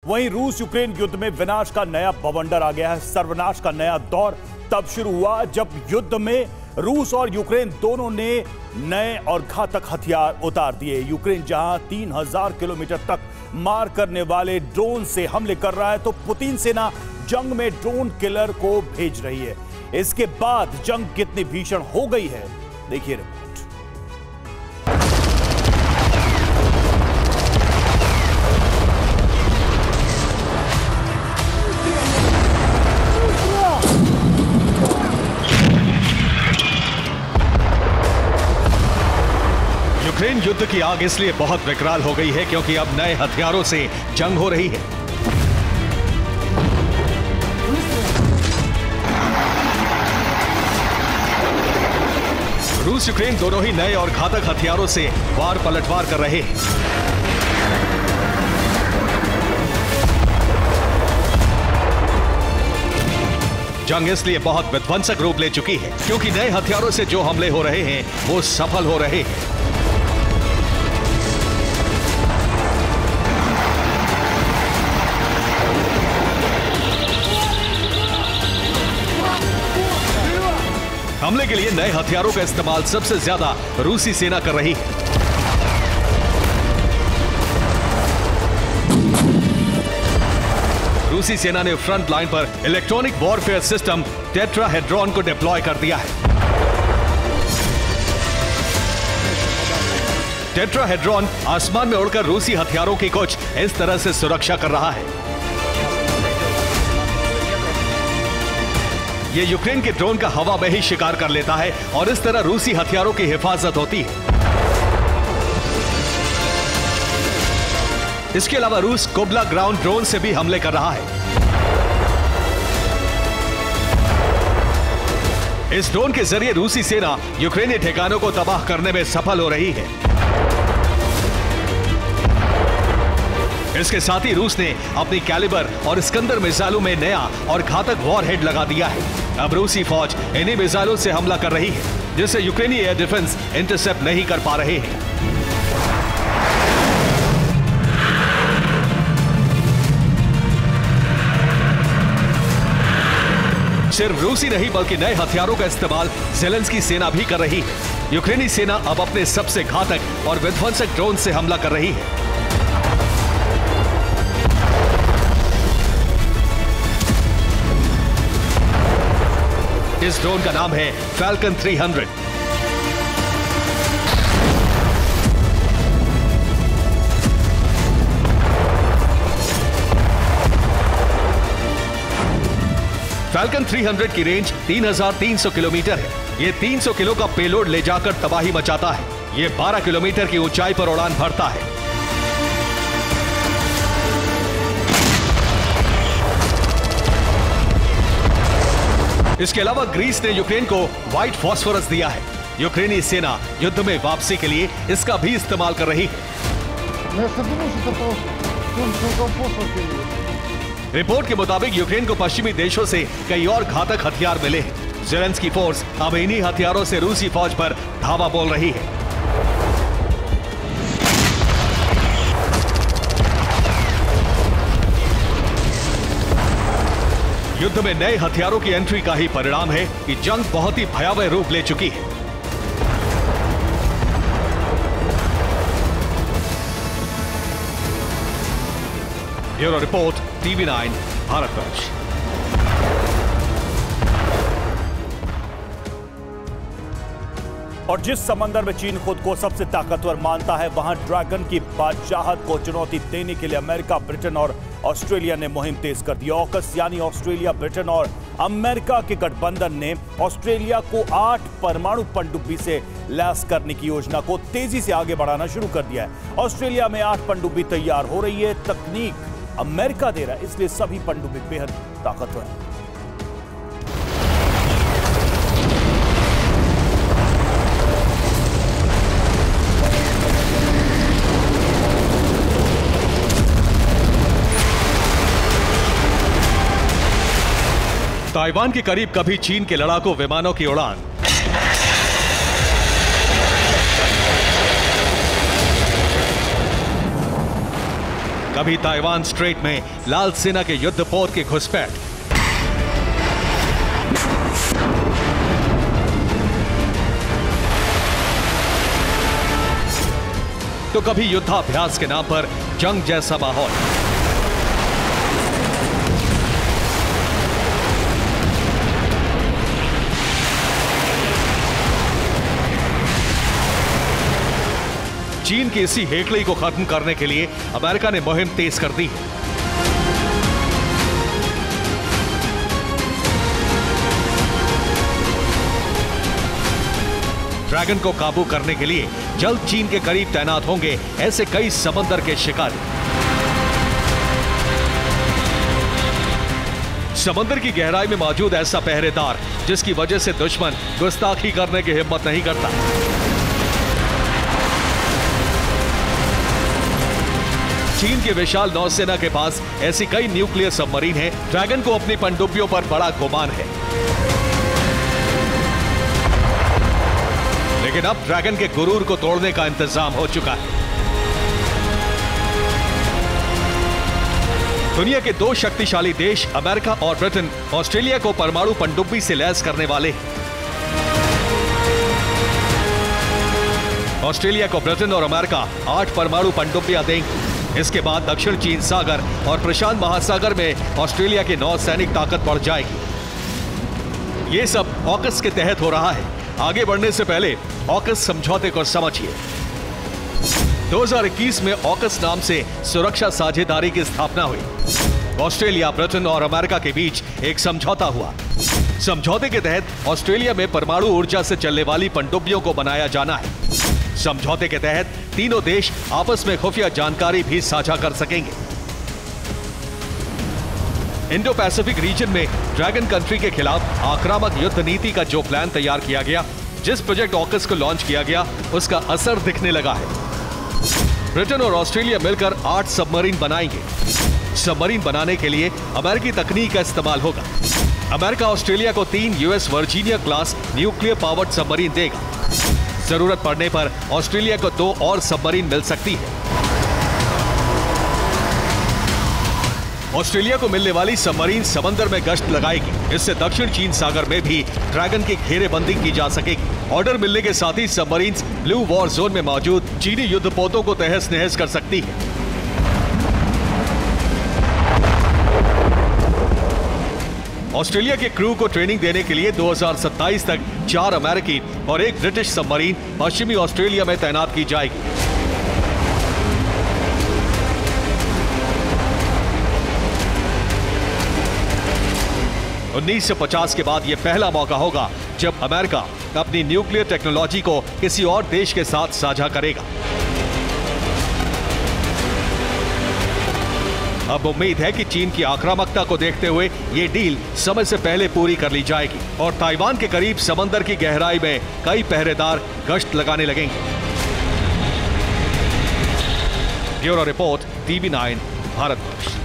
वहीं रूस यूक्रेन युद्ध में विनाश का नया बवंडर आ गया है। सर्वनाश का नया दौर तब शुरू हुआ जब युद्ध में रूस और यूक्रेन दोनों ने नए और घातक हथियार उतार दिए। यूक्रेन जहां 3000 किलोमीटर तक मार करने वाले ड्रोन से हमले कर रहा है, तो पुतिन सेना जंग में ड्रोन किलर को भेज रही है। इसके बाद जंग कितनी भीषण हो गई है, देखिए रिपोर्ट। यूक्रेन युद्ध की आग इसलिए बहुत विकराल हो गई है क्योंकि अब नए हथियारों से जंग हो रही है। रूस यूक्रेन दोनों ही नए और घातक हथियारों से वार पलटवार कर रहे हैं। जंग इसलिए बहुत विध्वंसक रूप ले चुकी है क्योंकि नए हथियारों से जो हमले हो रहे हैं वो सफल हो रहे हैं। हमले के लिए नए हथियारों का इस्तेमाल सबसे ज्यादा रूसी सेना कर रही है। रूसी सेना ने फ्रंट लाइन पर इलेक्ट्रॉनिक वॉरफेयर सिस्टम टेट्राहेड्रॉन को डिप्लॉय कर दिया है। टेट्राहेड्रॉन आसमान में उड़कर रूसी हथियारों की कुछ इस तरह से सुरक्षा कर रहा है। यह यूक्रेन के ड्रोन का हवा में ही शिकार कर लेता है और इस तरह रूसी हथियारों की हिफाजत होती है। इसके अलावा रूस कोबला ग्राउंड ड्रोन से भी हमले कर रहा है। इस ड्रोन के जरिए रूसी सेना यूक्रेनी ठिकानों को तबाह करने में सफल हो रही है। इसके साथ ही रूस ने अपनी कैलिबर और स्कंदर मिसाइलों में नया और घातक वॉरहेड लगा दिया है। अब रूसी फौज इन्हीं मिसाइलों से हमला कर रही है जिसे यूक्रेनी एयर डिफेंस इंटरसेप्ट नहीं कर पा रहे हैं। सिर्फ रूसी नहीं बल्कि नए हथियारों का इस्तेमाल ज़ेलेंस्की सेना भी कर रही है। यूक्रेनी सेना अब अपने सबसे घातक और विध्वंसक ड्रोन से हमला कर रही है। इस ड्रोन का नाम है फैल्कन 300। फैल्कन 300 की रेंज 3300 किलोमीटर है। ये 300 किलो का पेलोड ले जाकर तबाही मचाता है। ये 12 किलोमीटर की ऊंचाई पर उड़ान भरता है। इसके अलावा ग्रीस ने यूक्रेन को व्हाइट फास्फोरस दिया है। यूक्रेनी सेना युद्ध में वापसी के लिए इसका भी इस्तेमाल कर रही है। रिपोर्ट के मुताबिक यूक्रेन को पश्चिमी देशों से कई और घातक हथियार मिले हैं। ज़ेलेंस्की फोर्स अब इन्हीं हथियारों से रूसी फौज पर धावा बोल रही है। युद्ध में नए हथियारों की एंट्री का ही परिणाम है कि जंग बहुत ही भयावह रूप ले चुकी है। Bureau report, TV9 Bharatvarsh. और जिस समंदर में चीन खुद को सबसे ताकतवर मानता है, वहां ड्रैगन की बादशाहत को चुनौती देने के लिए अमेरिका, ब्रिटेन और ऑस्ट्रेलिया ने मुहिम तेज कर दी। ऑकस यानी ऑस्ट्रेलिया, ब्रिटेन और अमेरिका के गठबंधन ने ऑस्ट्रेलिया को 8 परमाणु पनडुब्बी से लैस करने की योजना को तेजी से आगे बढ़ाना शुरू कर दिया है। ऑस्ट्रेलिया में 8 पनडुब्बी तैयार हो रही है। तकनीक अमेरिका दे रहा है, इसलिए सभी पनडुब्बी बेहद ताकतवर है। ताइवान के करीब कभी चीन के लड़ाकू विमानों की उड़ान। कभी ताइवान स्ट्रेट में लाल सेना के युद्धपोत की घुसपैठ, तो कभी युद्धाभ्यास के नाम पर जंग जैसा माहौल। चीन की इसी हेकड़ी को खत्म करने के लिए अमेरिका ने मुहिम तेज कर दी है। ड्रैगन को काबू करने के लिए जल्द चीन के करीब तैनात होंगे ऐसे कई समंदर के शिकारी। समंदर की गहराई में मौजूद ऐसा पहरेदार जिसकी वजह से दुश्मन गुस्ताखी करने की हिम्मत नहीं करता। चीन के विशाल नौसेना के पास ऐसी कई न्यूक्लियर सबमरीन हैं। ड्रैगन को अपनी पनडुब्बियों पर बड़ा गुमान है, लेकिन अब ड्रैगन के गुरूर को तोड़ने का इंतजाम हो चुका है। दुनिया के दो शक्तिशाली देश अमेरिका और ब्रिटेन ऑस्ट्रेलिया को परमाणु पनडुब्बी से लैस करने वाले हैं। ऑस्ट्रेलिया को ब्रिटेन और अमेरिका 8 परमाणु पनडुब्बियां देंगे। इसके बाद दक्षिण चीन सागर और प्रशांत महासागर में ऑस्ट्रेलिया की नौसैनिक ताकत बढ़ जाएगी। यह सब ऑकस के तहत हो रहा है। आगे बढ़ने से पहले ऑकस समझौते को समझिए। 2021 में ऑकस नाम से सुरक्षा साझेदारी की स्थापना हुई। ऑस्ट्रेलिया, ब्रिटेन और अमेरिका के बीच एक समझौता हुआ। समझौते के तहत ऑस्ट्रेलिया में परमाणु ऊर्जा से चलने वाली पनडुब्बियों को बनाया जाना है। समझौते के तहत तीनों देश आपस में खुफिया जानकारी भी साझा कर सकेंगे। इंडो पैसिफिक रीजन में ड्रैगन कंट्री के खिलाफ आक्रामक युद्ध नीति का जो प्लान तैयार किया गया, जिस प्रोजेक्ट ऑकस को लॉन्च किया गया, उसका असर दिखने लगा है। ब्रिटेन और ऑस्ट्रेलिया मिलकर 8 सबमरीन बनाएंगे। सबमरीन बनाने के लिए अमेरिकी तकनीक का इस्तेमाल होगा। अमेरिका ऑस्ट्रेलिया को 3 US Virginia class nuclear powered submarine देगा। जरूरत पड़ने पर ऑस्ट्रेलिया को 2 और सबमरीन मिल सकती है। ऑस्ट्रेलिया को मिलने वाली सबमरीन समंदर में गश्त लगाएगी। इससे दक्षिण चीन सागर में भी ड्रैगन की घेरेबंदी की जा सकेगी। ऑर्डर मिलने के साथ ही सबमरीन ब्लू वॉर जोन में मौजूद चीनी युद्धपोतों को तहस नहस कर सकती है। ऑस्ट्रेलिया के क्रू को ट्रेनिंग देने के लिए 2027 तक 4 अमेरिकी और 1 ब्रिटिश सबमरीन पश्चिमी ऑस्ट्रेलिया में तैनात की जाएगी। उन्नीस 1950 के बाद यह पहला मौका होगा जब अमेरिका अपनी न्यूक्लियर टेक्नोलॉजी को किसी और देश के साथ साझा करेगा। अब उम्मीद है कि चीन की आक्रामकता को देखते हुए ये डील समय से पहले पूरी कर ली जाएगी और ताइवान के करीब समंदर की गहराई में कई पहरेदार गश्त लगाने लगेंगे। Bureau report, TV9 Bharatvarsh.